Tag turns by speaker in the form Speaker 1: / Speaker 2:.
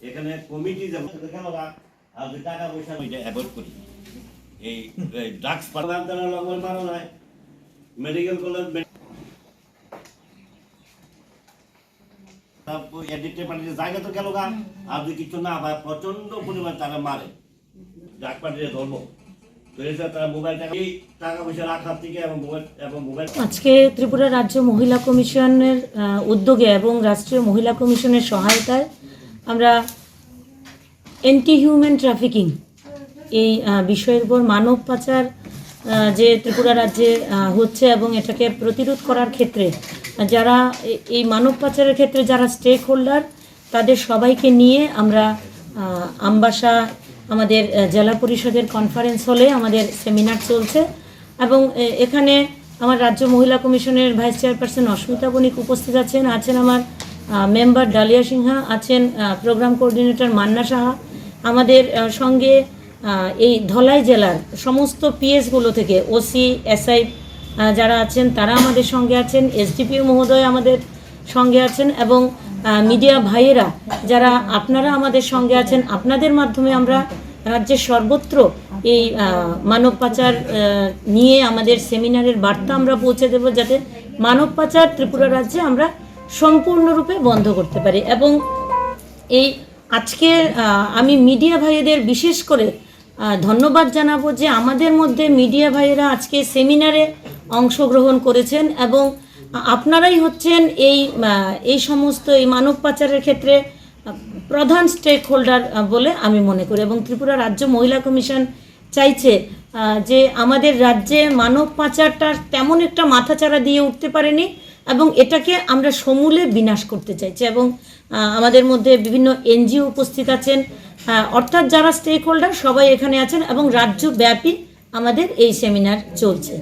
Speaker 1: এখানে কমিটি যেমন আপনি টাকা পয়সা অ্যাভয়েড করি এই ড্রাগস পাঠান তারা লঙ্ঘন মানো নয় মেডিকেল কলেজ জায়গা তো গেল গা আপনি কিছু না পায় প্রচন্ড পরিমাণ তারা মারে ড্রাগ পাঠিয়ে ধরবো
Speaker 2: আজকে ত্রিপুরা রাজ্য মহিলা কমিশনের উদ্যোগে এবং রাষ্ট্রীয় মহিলা কমিশনের সহায়তায় আমরা অ্যান্টি হিউম্যান ট্রাফিকিং এই বিষয়ের উপর মানব পাচার যে ত্রিপুরা রাজ্যে হচ্ছে এবং এটাকে প্রতিরোধ করার ক্ষেত্রে যারা এই মানব পাচারের ক্ষেত্রে যারা স্টেক হোল্ডার তাদের সবাইকে নিয়ে আমরা আমবাসা আমাদের জেলা পরিষদের কনফারেন্স হলে আমাদের সেমিনার চলছে এবং এখানে আমার রাজ্য মহিলা কমিশনের ভাইস চেয়ারপারসন অস্মিতা বণিক উপস্থিত আছেন আমার মেম্বার ডালিয়া সিনহা আছেন প্রোগ্রাম কোঅর্ডিনেটর মান্না সাহা আমাদের সঙ্গে এই ধলাই জেলার সমস্ত পিএসগুলো থেকে ওসি এসআই যারা আছেন তারা আমাদের সঙ্গে আছেন এসডিপিও মহোদয় আমাদের সঙ্গে আছেন এবং মিডিয়া ভাইয়েরা যারা আপনারা আমাদের সঙ্গে আছেন আপনাদের মাধ্যমে আমরা রাজ্যের সর্বত্র এই মানব পাচার নিয়ে আমাদের সেমিনারের বার্তা আমরা পৌঁছে দেব যাতে মানব পাচার ত্রিপুরা রাজ্যে আমরা সম্পূর্ণরূপে বন্ধ করতে পারি এবং এই আজকে আমি মিডিয়া ভাইয়েদের বিশেষ করে ধন্যবাদ জানাবো যে আমাদের মধ্যে মিডিয়া ভাইয়েরা আজকে সেমিনারে অংশগ্রহণ করেছেন এবং আপনারাই হচ্ছেন এই সমস্ত এই মানব পাচারের ক্ষেত্রে প্রধান স্টেক হোল্ডার বলে আমি মনে করি এবং ত্রিপুরা রাজ্য মহিলা কমিশন চাইছে যে আমাদের রাজ্যে মানব পাচারটা তেমন একটা মাথাচাড়া দিয়ে উঠতে পারেনি এবং এটাকে আমরা সমূলে বিনাশ করতে চাইছি এবং আমাদের মধ্যে বিভিন্ন এনজিও উপস্থিত আছেন অর্থাৎ যারা স্টেক হোল্ডার সবাই এখানে আছেন এবং রাজ্যব্যাপী আমাদের এই সেমিনার চলছে।